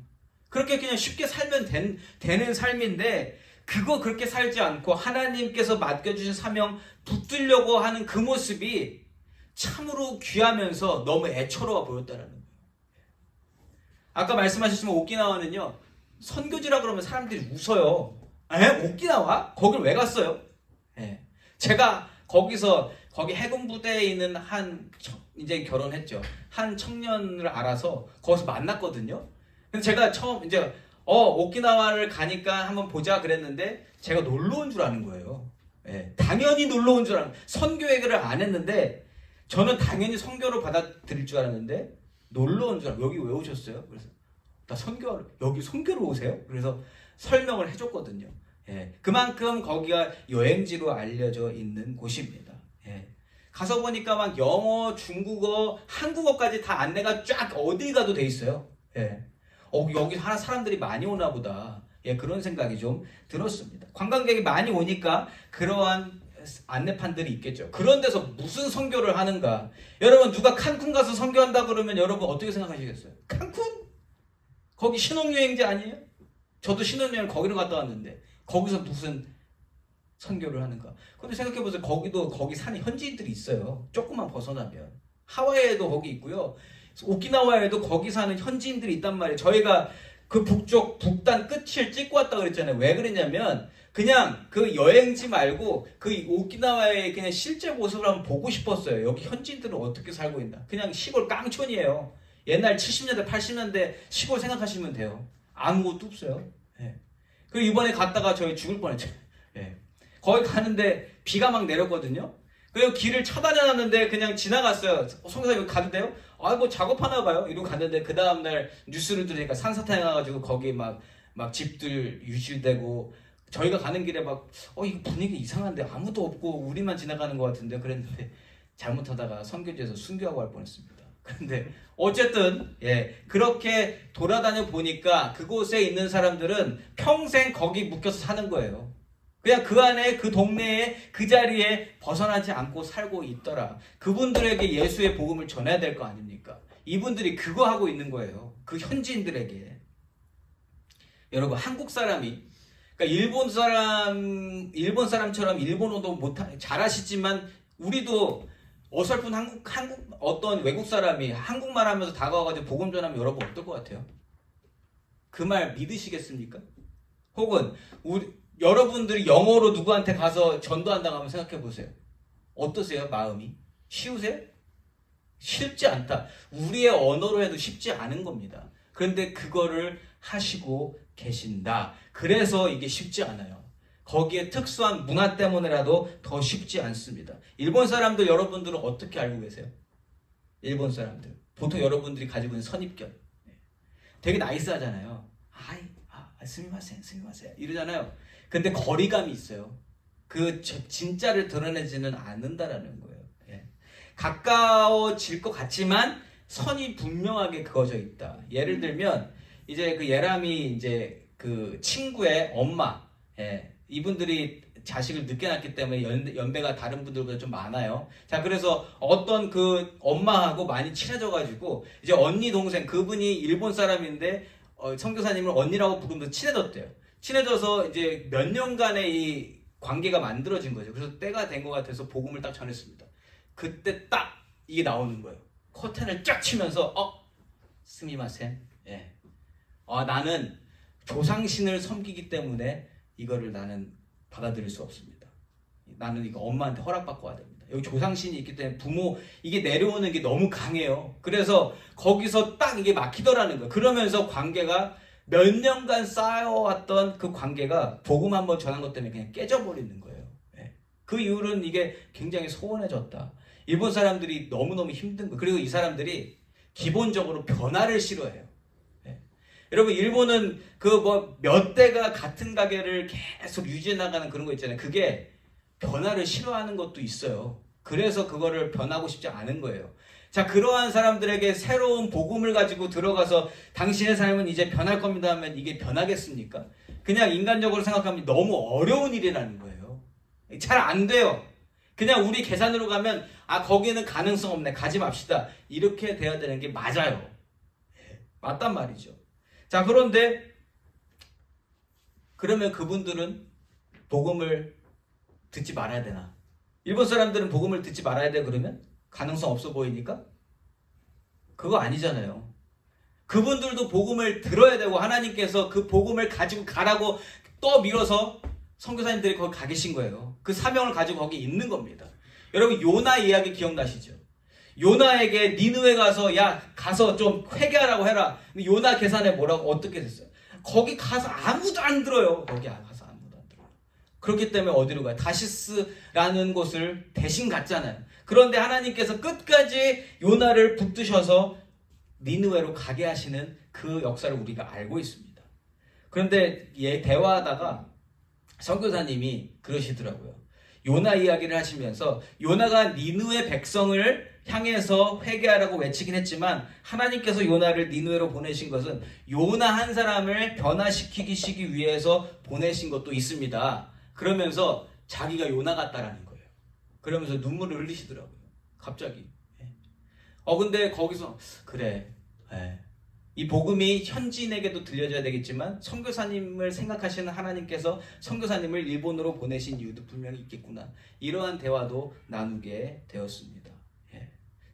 Speaker 1: 그렇게 그냥 쉽게 살면 되는 삶인데 그렇게 살지 않고 하나님께서 맡겨주신 사명 붙들려고 하는 그 모습이 참으로 귀하면서 너무 애처로워 보였다라는 거예요. 아까 말씀하셨지만 오키나와는요, 선교지라 그러면 사람들이 웃어요. 오키나와? 거길 왜 갔어요? 제가 거기 해군 부대에 있는 이제 결혼했죠. 한 청년을 알아서 거기서 만났거든요. 근데 제가 처음 이제 오키나와를 가니까 한번 보자 그랬는데 제가 놀러 온 줄 아는 거예요. 당연히 놀러 온 줄 아는, 선교회를 안 했는데 저는 당연히 선교를 받아들일 줄 알았는데 놀러 온 줄 알고 여기 왜 오셨어요? 그래서 여기 선교로 오세요? 그래서 설명을 해줬거든요. 그만큼 거기가 여행지로 알려져 있는 곳입니다. 가서 보니까 막 영어, 중국어, 한국어까지 다 안내가 쫙 어디 가도 돼 있어요. 여기 사람들이 많이 오나 보다. 그런 생각이 좀 들었습니다. 관광객이 많이 오니까 그러한 안내판들이 있겠죠. 그런 데서 무슨 선교를 하는가? 여러분 누가 칸쿤 가서 선교한다 그러면 여러분 어떻게 생각하시겠어요? 칸쿤? 거기 신혼여행지 아니에요? 저도 신혼여행 거기로 갔다 왔는데 거기서 무슨 선교를 하는가? 근데 생각해보세요. 거기 사는 현지인들이 있어요. 조금만 벗어나면 하와이에도 거기 있고요. 오키나와에도 거기 사는 현지인들이 있단 말이에요. 저희가 그 북단 끝을 찍고 왔다 그랬잖아요. 왜 그랬냐면 그냥 그 여행지 말고 그 오키나와의 그냥 실제 모습을 한번 보고 싶었어요. 여기 현지인들은 어떻게 살고 있나. 그냥 시골 깡촌이에요. 옛날 70년대 80년대 시골 생각하시면 돼요. 아무것도 없어요. 그리고 이번에 갔다가 저희 죽을 뻔했죠. 거기 가는데 비가 막 내렸거든요. 그래서 길을 차단해놨는데 그냥 지나갔어요. 선교사님 가도 돼요? 아, 뭐 작업하나 봐요. 이러고 갔는데 그 다음날 뉴스를 들으니까 산사태 나가지고 거기 막 집들 유실되고 저희가 가는 길에 막 이거 분위기 이상한데 아무도 없고 우리만 지나가는 것 같은데 그랬는데 잘못하다가 선교지에서 순교하고 할 뻔했습니다. 그런데 어쨌든 그렇게 돌아다녀 보니까 그곳에 있는 사람들은 평생 거기 묶여서 사는 거예요. 그냥 그 안에 그 동네에 그 자리에 벗어나지 않고 살고 있더라. 그분들에게 예수의 복음을 전해야 될 거 아닙니까? 이분들이 그거 하고 있는 거예요. 그 현지인들에게. 여러분, 한국 사람이 그러니까 일본 사람처럼 일본어도 잘하시지만 우리도 어설픈 한국 어떤 외국 사람이 한국말 하면서 다가와가지고 복음 전하면 여러분 어떨 것 같아요? 그 말 믿으시겠습니까? 혹은 여러분들이 영어로 누구한테 가서 전도한다고 하면 생각해 보세요. 어떠세요? 마음이? 쉬우세요? 쉽지 않다. 우리의 언어로 해도 쉽지 않은 겁니다. 그런데 그거를 하시고 계신다. 그래서 이게 쉽지 않아요. 거기에 특수한 문화 때문에라도 더 쉽지 않습니다. 일본 사람들 여러분들은 어떻게 알고 계세요? 일본 사람들. 보통 여러분들이 가지고 있는 선입견. 되게 나이스하잖아요. 스미마센 이러잖아요. 근데 거리감이 있어요. 그 진짜를 드러내지는 않는다라는 거예요. 가까워질 것 같지만 선이 분명하게 그어져 있다. 예를 들면 이제 그 예람이 이제 그 친구의 엄마, 이분들이 자식을 늦게 낳기 때문에 연배가 다른 분들보다 좀 많아요. 자, 그래서 어떤 그 엄마하고 많이 친해져가지고 이제 언니 동생 그분이 일본 사람인데 선교사님을 언니라고 부르면서 친해졌대요. 친해져서 이제 몇 년간의 이 관계가 만들어진 거죠. 그래서 때가 된 것 같아서 복음을 딱 전했습니다. 그때 딱 이게 나오는 거예요. 커튼을 쫙 치면서 스미마센. 나는 조상신을 섬기기 때문에 이거를 나는 받아들일 수 없습니다. 나는 이거 엄마한테 허락받고 와야 됩니다. 여기 조상신이 있기 때문에 부모 이게 내려오는 게 너무 강해요. 그래서 거기서 딱 이게 막히더라는 거예요. 그러면서 관계가 몇 년간 쌓여왔던 그 관계가 복음 한번 전한 것 때문에 그냥 깨져버리는 거예요. 그 이유는 이게 굉장히 소원해졌다. 일본 사람들이 너무너무 힘든 거예요. 그리고 이 사람들이 기본적으로 변화를 싫어해요. 여러분, 일본은 몇 대가 같은 가게를 계속 유지해 나가는 그런 거 있잖아요. 그게 변화를 싫어하는 것도 있어요. 그래서 그거를 변하고 싶지 않은 거예요. 자, 그러한 사람들에게 새로운 복음을 가지고 들어가서 당신의 삶은 이제 변할 겁니다 하면 이게 변하겠습니까? 그냥 인간적으로 생각하면 너무 어려운 일이라는 거예요. 잘 안 돼요. 그냥 우리 계산으로 가면 거기는 가능성 없네. 가지 맙시다. 이렇게 돼야 되는 게 맞아요. 맞단 말이죠. 자, 그런데 그러면 그분들은 복음을 듣지 말아야 되나? 일본 사람들은 복음을 듣지 말아야 돼 그러면? 가능성 없어 보이니까? 그거 아니잖아요. 그분들도 복음을 들어야 되고 하나님께서 그 복음을 가지고 가라고 떠밀어서 선교사님들이 거기 가 계신 거예요. 그 사명을 가지고 거기 있는 겁니다. 여러분, 요나 이야기 기억나시죠? 요나에게 니느웨 가서 좀 회개하라고 해라. 근데 요나 계산에 뭐라고 어떻게 됐어요? 거기 가서 아무도 안 들어요. 거기 가서 아무도 안 들어요. 그렇기 때문에 어디로 가요? 다시스라는 곳을 대신 갔잖아요. 그런데 하나님께서 끝까지 요나를 붙드셔서 니느웨로 가게 하시는 그 역사를 우리가 알고 있습니다. 그런데 대화하다가 선교사님이 그러시더라고요. 요나 이야기를 하시면서 요나가 니느웨 백성을 향해서 회개하라고 외치긴 했지만 하나님께서 요나를 니느웨로 보내신 것은 요나 한 사람을 변화시키기 위해서 보내신 것도 있습니다. 그러면서 자기가 요나 같다라는 거예요. 그러면서 눈물을 흘리시더라고요. 갑자기. 근데 거기서 그래. 이 복음이 현지인에게도 들려져야 되겠지만 선교사님을 생각하시는 하나님께서 선교사님을 일본으로 보내신 이유도 분명히 있겠구나. 이러한 대화도 나누게 되었습니다.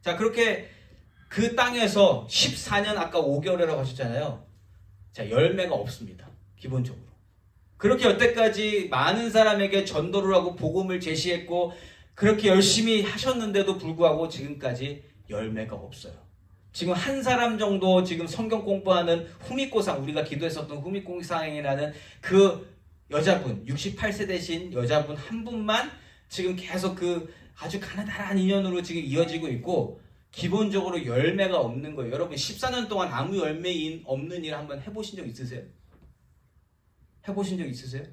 Speaker 1: 자, 그렇게 그 땅에서 14년 아까 5개월이라고 하셨잖아요. 자, 열매가 없습니다. 기본적으로. 그렇게 여태까지 많은 사람에게 전도를 하고 복음을 제시했고 그렇게 열심히 하셨는데도 불구하고 지금까지 열매가 없어요. 지금 한 사람 정도 지금 성경 공부하는 후미코상, 우리가 기도했었던 후미코상이라는 그 여자분, 68세 되신 여자분 한 분만 지금 계속 그 아주 가느다란 인연으로 지금 이어지고 있고 기본적으로 열매가 없는 거예요. 여러분 14년 동안 아무 열매 없는 일 한번 해보신 적 있으세요? 해보신 적 있으세요?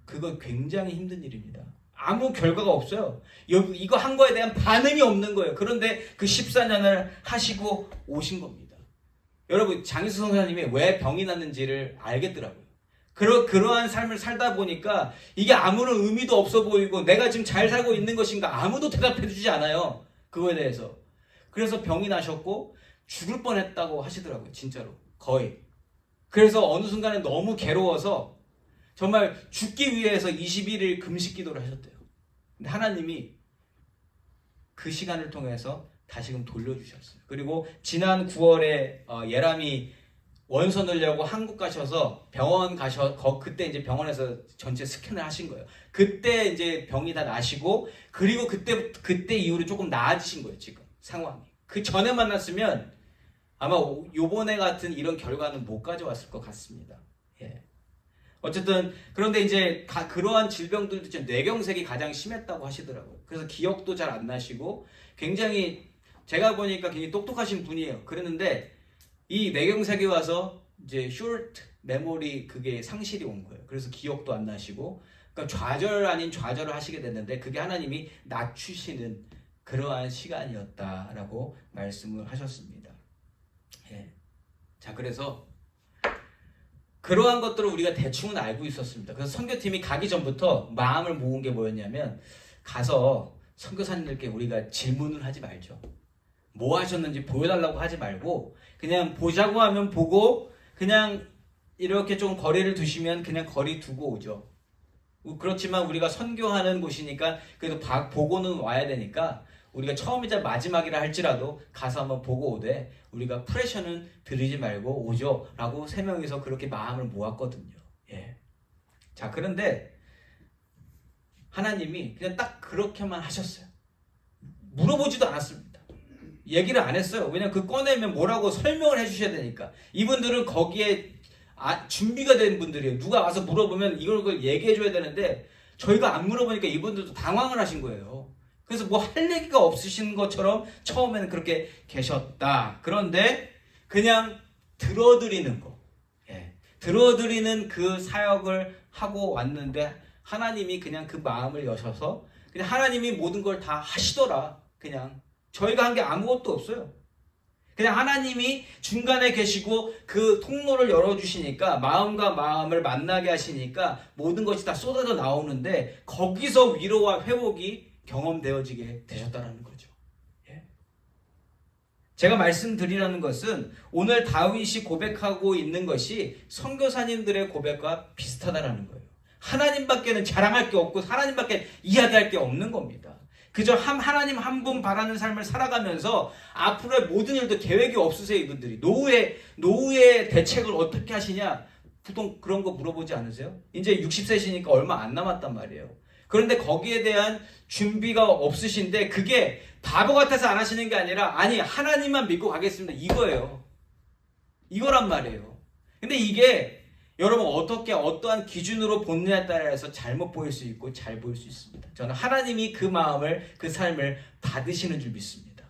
Speaker 1: 그거 굉장히 힘든 일입니다. 아무 결과가 없어요. 이거 한 거에 대한 반응이 없는 거예요. 그런데 그 14년을 하시고 오신 겁니다. 여러분 장희수 선생님이 왜 병이 났는지를 알겠더라고요. 그러한 삶을 살다 보니까 이게 아무런 의미도 없어 보이고 내가 지금 잘 살고 있는 것인가 아무도 대답해 주지 않아요. 그거에 대해서. 그래서 병이 나셨고 죽을 뻔했다고 하시더라고요. 진짜로. 거의. 그래서 어느 순간에 너무 괴로워서 정말 죽기 위해서 21일 금식 기도를 하셨대요. 근데 하나님이 그 시간을 통해서 다시금 돌려주셨어요. 그리고 지난 9월에 예람이 원서 넣으려고 한국 가셔서 병원 그때 이제 병원에서 전체 스캔을 하신 거예요. 그때 이제 병이 다 나시고 그리고 그때 이후로 조금 나아지신 거예요. 지금 상황이. 그 전에 만났으면 아마 요번에 같은 이런 결과는 못 가져왔을 것 같습니다. 예. 어쨌든 그런데 이제 그러한 질병들도 이제 뇌경색이 가장 심했다고 하시더라고요. 그래서 기억도 잘 안 나시고 굉장히 제가 보니까 굉장히 똑똑하신 분이에요. 그랬는데 이 뇌경색이 와서 이제 숏 메모리 그게 상실이 온 거예요. 그래서 기억도 안 나시고 그러니까 좌절 아닌 좌절을 하시게 됐는데 그게 하나님이 낮추시는 그러한 시간이었다라고 말씀을 하셨습니다. 예. 자, 그래서 그러한 것들을 우리가 대충은 알고 있었습니다. 그래서 선교팀이 가기 전부터 마음을 모은 게 뭐였냐면 가서 선교사님들께 우리가 질문을 하지 말죠. 뭐 하셨는지 보여달라고 하지 말고 그냥 보자고 하면 보고 그냥 이렇게 좀 거리를 두시면 그냥 거리 두고 오죠. 그렇지만 우리가 선교하는 곳이니까 그래도 보고는 와야 되니까 우리가 처음이자 마지막이라 할지라도 가서 한번 보고 오되 우리가 프레셔는 들이지 말고 오죠 라고 3명이서 그렇게 마음을 모았거든요. 예. 자, 그런데 하나님이 그냥 딱 그렇게만 하셨어요. 물어보지도 않았습니다. 얘기를 안 했어요. 왜냐면 그 꺼내면 뭐라고 설명을 해주셔야 되니까. 이분들은 거기에 준비가 된 분들이에요. 누가 와서 물어보면 이걸 얘기해줘야 되는데 저희가 안 물어보니까 이분들도 당황을 하신 거예요. 그래서 뭐 할 얘기가 없으신 것처럼 처음에는 그렇게 계셨다. 그런데 그냥 들어드리는 거. 예. 들어드리는 그 사역을 하고 왔는데 하나님이 그냥 그 마음을 여셔서 그냥 하나님이 모든 걸 다 하시더라. 그냥 저희가 한 게 아무것도 없어요. 그냥 하나님이 중간에 계시고 그 통로를 열어주시니까 마음과 마음을 만나게 하시니까 모든 것이 다 쏟아져 나오는데 거기서 위로와 회복이 경험되어지게 되셨다는 거죠. 예. 제가 말씀드리라는 것은 오늘 다윗이 고백하고 있는 것이 선교사님들의 고백과 비슷하다는 거예요. 하나님밖에는 자랑할 게 없고 하나님밖에 이야기할 게 없는 겁니다. 그저 하나님 한 분 바라는 삶을 살아가면서 앞으로의 모든 일도 계획이 없으세요. 이분들이 노후의 대책을 어떻게 하시냐 보통 그런 거 물어보지 않으세요? 이제 60세시니까 얼마 안 남았단 말이에요. 그런데 거기에 대한 준비가 없으신데 그게 바보 같아서 안 하시는 게 아니라 아니 하나님만 믿고 가겠습니다 이거예요. 이거란 말이에요. 근데 이게 여러분 어떠한 기준으로 보느냐에 따라서 잘못 보일 수 있고 잘 보일 수 있습니다. 저는 하나님이 그 마음을 그 삶을 받으시는 줄 믿습니다.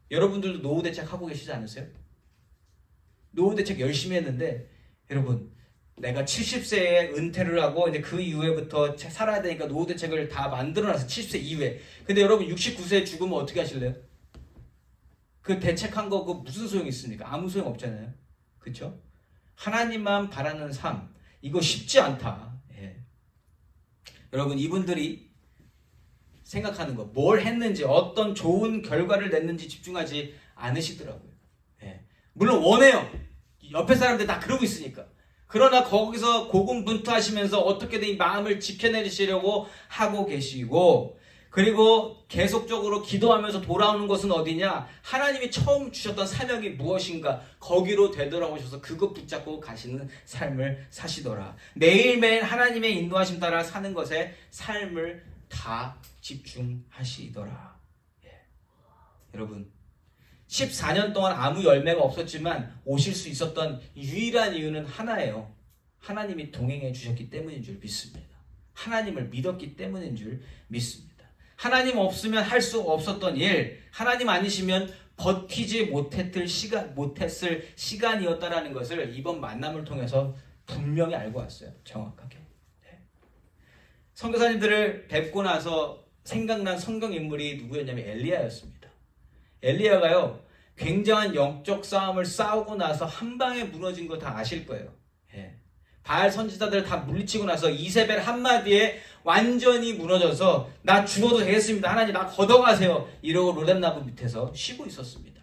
Speaker 1: 여러분들도 노후 대책 하고 계시지 않으세요? 노후 대책 열심히 했는데 여러분 내가 70세에 은퇴를 하고 이제 그 이후에부터 살아야 되니까 노후 대책을 다 만들어놨어요. 70세 이후에. 근데 여러분 69세에 죽으면 어떻게 하실래요? 그 대책한 거 그 무슨 소용이 있습니까? 아무 소용 없잖아요. 그렇죠? 하나님만 바라는 삶 이거 쉽지 않다. 예. 여러분 이분들이 생각하는 거 뭘 했는지 어떤 좋은 결과를 냈는지 집중하지 않으시더라고요. 예. 물론 원해요. 옆에 사람들 다 그러고 있으니까. 그러나 거기서 고군분투하시면서 어떻게든 이 마음을 지켜내시려고 하고 계시고 그리고 계속적으로 기도하면서 돌아오는 것은 어디냐? 하나님이 처음 주셨던 사명이 무엇인가? 거기로 되돌아오셔서 그것 붙잡고 가시는 삶을 사시더라. 매일매일 하나님의 인도하심 따라 사는 것에 삶을 다 집중하시더라. 예. 여러분 14년 동안 아무 열매가 없었지만 오실 수 있었던 유일한 이유는 하나예요. 하나님이 동행해 주셨기 때문인 줄 믿습니다. 하나님을 믿었기 때문인 줄 믿습니다. 하나님 없으면 할 수 없었던 일, 하나님 아니시면 버티지 못했을 시간이었다라는 것을 이번 만남을 통해서 분명히 알고 왔어요. 정확하게. 네. 선교사님들을 뵙고 나서 생각난 성경 인물이 누구였냐면 엘리야였습니다. 엘리야가요, 굉장한 영적 싸움을 싸우고 나서 한 방에 무너진 거 다 아실 거예요. 예. 바알 선지자들 다 물리치고 나서 이세벨 한마디에 완전히 무너져서 나 죽어도 되겠습니다. 하나님 나 걷어가세요. 이러고 로뎀나무 밑에서 쉬고 있었습니다.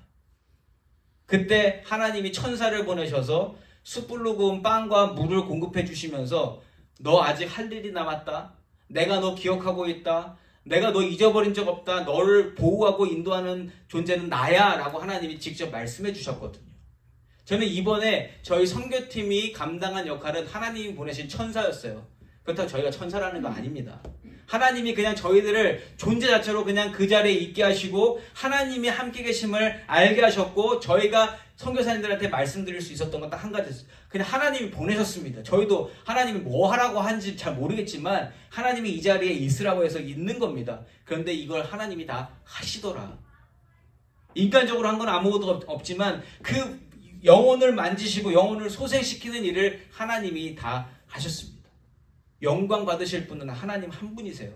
Speaker 1: 그때 하나님이 천사를 보내셔서 숯불로 구운 빵과 물을 공급해 주시면서 너 아직 할 일이 남았다. 내가 너 기억하고 있다. 내가 너 잊어버린 적 없다. 너를 보호하고 인도하는 존재는 나야 라고 하나님이 직접 말씀해 주셨거든요. 저는 이번에 저희 선교팀이 감당한 역할은 하나님이 보내신 천사였어요. 그렇다고 저희가 천사라는 거 아닙니다. 하나님이 그냥 저희들을 존재 자체로 그냥 그 자리에 있게 하시고 하나님이 함께 계심을 알게 하셨고 저희가 선교사님들한테 말씀드릴 수 있었던 건 딱 한 가지였어요. 그냥 하나님이 보내셨습니다. 저희도 하나님이 뭐 하라고 하는지 잘 모르겠지만 하나님이 이 자리에 있으라고 해서 있는 겁니다. 그런데 이걸 하나님이 다 하시더라. 인간적으로 한 건 아무것도 없지만 그 영혼을 만지시고 영혼을 소생시키는 일을 하나님이 다 하셨습니다. 영광 받으실 분은 하나님 한 분이세요.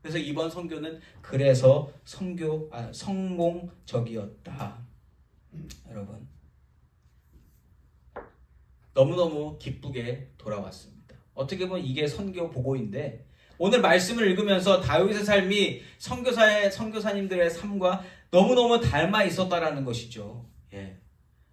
Speaker 1: 그래서 이번 선교는 그래서 성공적이었다. 여러분 너무너무 기쁘게 돌아왔습니다. 어떻게 보면 이게 선교 보고인데 오늘 말씀을 읽으면서 다윗의 삶이 선교사님들의 삶과 너무너무 닮아 있었다라는 것이죠. 예.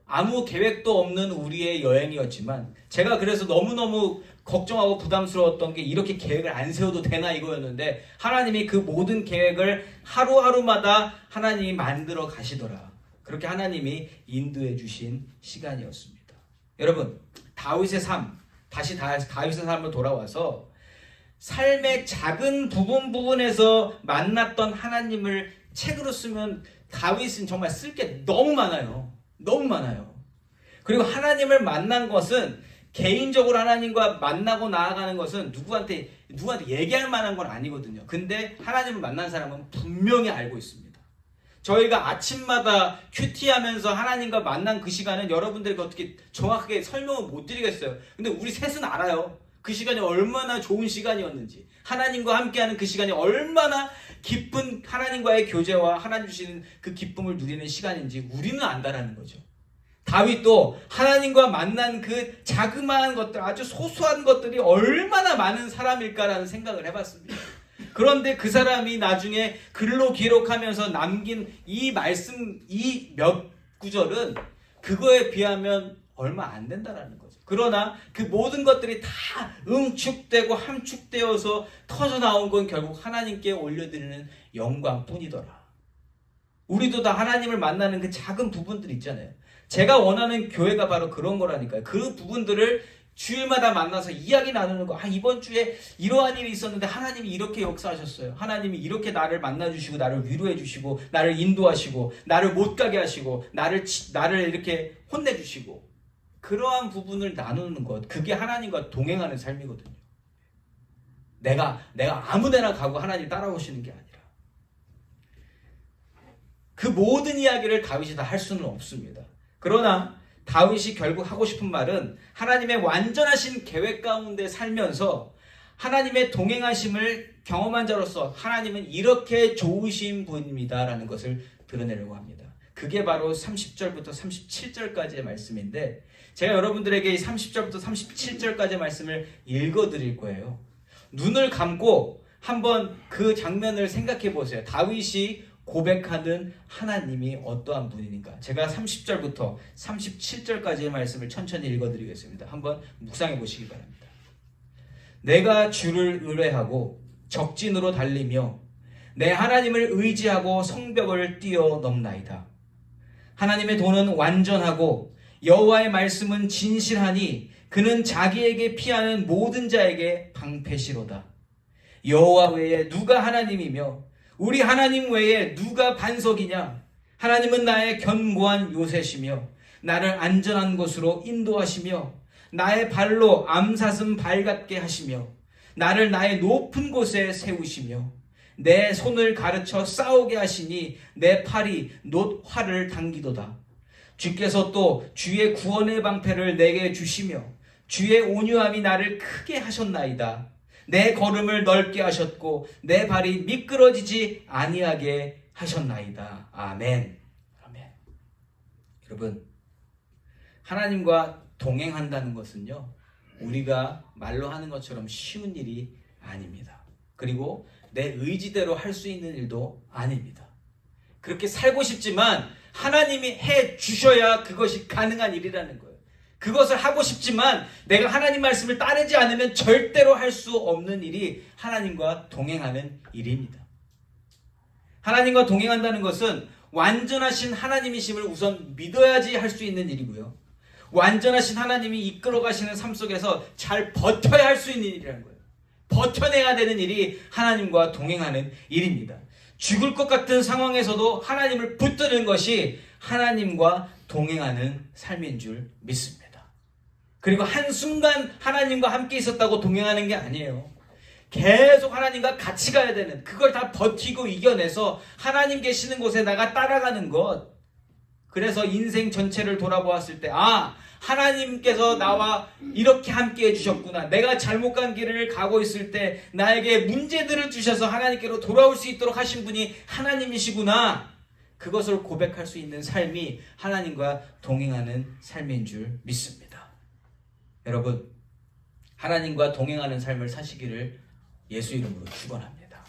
Speaker 1: 아무 계획도 없는 우리의 여행이었지만 제가 그래서 너무너무 걱정하고 부담스러웠던 게 이렇게 계획을 안 세워도 되나 이거였는데 하나님이 그 모든 계획을 하루하루마다 하나님이 만들어 가시더라. 그렇게 하나님이 인도해 주신 시간이었습니다. 여러분 다윗의 삶, 다시 다윗의 삶으로 돌아와서 삶의 작은 부분에서 만났던 하나님을 책으로 쓰면 다윗은 정말 쓸 게 너무 많아요. 너무 많아요. 그리고 하나님을 만난 것은 개인적으로 하나님과 만나고 나아가는 것은 누구한테 얘기할 만한 건 아니거든요. 근데 하나님을 만난 사람은 분명히 알고 있습니다. 저희가 아침마다 큐티하면서 하나님과 만난 그 시간은 여러분들에게 어떻게 정확하게 설명을 못 드리겠어요. 근데 우리 셋은 알아요. 그 시간이 얼마나 좋은 시간이었는지, 하나님과 함께하는 그 시간이 얼마나 깊은 하나님과의 교제와 하나님 주시는 그 기쁨을 누리는 시간인지 우리는 안다라는 거죠. 다윗도 하나님과 만난 그 자그마한 것들, 아주 소소한 것들이 얼마나 많은 사람일까라는 생각을 해봤습니다. 그런데 그 사람이 나중에 글로 기록하면서 남긴 이 말씀, 이 몇 구절은 그거에 비하면 얼마 안 된다라는 거죠. 그러나 그 모든 것들이 다 응축되고 함축되어서 터져 나온 건 결국 하나님께 올려드리는 영광뿐이더라. 우리도 다 하나님을 만나는 그 작은 부분들 있잖아요. 제가 원하는 교회가 바로 그런 거라니까요. 그 부분들을 주일마다 만나서 이야기 나누는 거. 이번 주에 이러한 일이 있었는데 하나님이 이렇게 역사하셨어요. 하나님이 이렇게 나를 만나주시고 나를 위로해주시고 나를 인도하시고 나를 못 가게 하시고 나를 이렇게 혼내주시고 그러한 부분을 나누는 것, 그게 하나님과 동행하는 삶이거든요. 내가 아무데나 가고 하나님 따라오시는 게 아니라 그 모든 이야기를 다윗이 다 할 수는 없습니다. 그러나 다윗이 결국 하고 싶은 말은 하나님의 완전하신 계획 가운데 살면서 하나님의 동행하심을 경험한 자로서 하나님은 이렇게 좋으신 분입니다라는 것을 드러내려고 합니다. 그게 바로 30절부터 37절까지의 말씀인데 제가 여러분들에게 이 30절부터 37절까지의 말씀을 읽어드릴 거예요. 눈을 감고 한번 그 장면을 생각해 보세요. 다윗이 고백하는 하나님이 어떠한 분이니까. 제가 30절부터 37절까지의 말씀을 천천히 읽어드리겠습니다. 한번 묵상해 보시기 바랍니다. 내가 주를 의뢰하고 적진으로 달리며 내 하나님을 의지하고 성벽을 뛰어넘나이다. 하나님의 도는 완전하고 여호와의 말씀은 진실하니 그는 자기에게 피하는 모든 자에게 방패시로다. 여호와 외에 누가 하나님이며 우리 하나님 외에 누가 반석이냐? 하나님은 나의 견고한 요새시며 나를 안전한 곳으로 인도하시며 나의 발로 암사슴 발 같게 하시며 나를 나의 높은 곳에 세우시며 내 손을 가르쳐 싸우게 하시니 내 팔이 놋 활을 당기도다. 주께서 또 주의 구원의 방패를 내게 주시며 주의 온유함이 나를 크게 하셨나이다. 내 걸음을 넓게 하셨고 내 발이 미끄러지지 아니하게 하셨나이다. 아멘. 아멘. 여러분, 하나님과 동행한다는 것은요, 우리가 말로 하는 것처럼 쉬운 일이 아닙니다. 그리고 내 의지대로 할 수 있는 일도 아닙니다. 그렇게 살고 싶지만 하나님이 해 주셔야 그것이 가능한 일이라는 거예요. 그것을 하고 싶지만 내가 하나님 말씀을 따르지 않으면 절대로 할 수 없는 일이 하나님과 동행하는 일입니다. 하나님과 동행한다는 것은 완전하신 하나님이심을 우선 믿어야지 할 수 있는 일이고요. 완전하신 하나님이 이끌어 가시는 삶 속에서 잘 버텨야 할 수 있는 일이라는 거예요. 버텨내야 되는 일이 하나님과 동행하는 일입니다. 죽을 것 같은 상황에서도 하나님을 붙드는 것이 하나님과 동행하는 삶인 줄 믿습니다. 그리고 한순간 하나님과 함께 있었다고 동행하는 게 아니에요. 계속 하나님과 같이 가야 되는, 그걸 다 버티고 이겨내서 하나님 계시는 곳에 나가 따라가는 것. 그래서 인생 전체를 돌아보았을 때, 아, 하나님께서 나와 이렇게 함께 해주셨구나. 내가 잘못 간 길을 가고 있을 때 나에게 문제들을 주셔서 하나님께로 돌아올 수 있도록 하신 분이 하나님이시구나. 그것을 고백할 수 있는 삶이 하나님과 동행하는 삶인 줄 믿습니다. 여러분, 하나님과 동행하는 삶을 사시기를 예수 이름으로 축원합니다.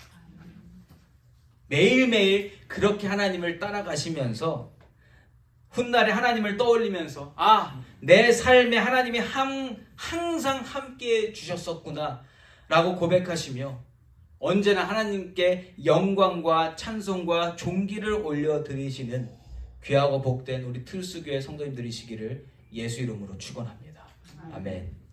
Speaker 1: 매일매일 그렇게 하나님을 따라가시면서 훗날에 하나님을 떠올리면서, 아, 내 삶에 하나님이 항상 함께 주셨었구나 라고 고백하시며 언제나 하나님께 영광과 찬송과 존귀를 올려드리시는 귀하고 복된 우리 틀수교회 성도님들이시기를 예수 이름으로 축원합니다. 아멘.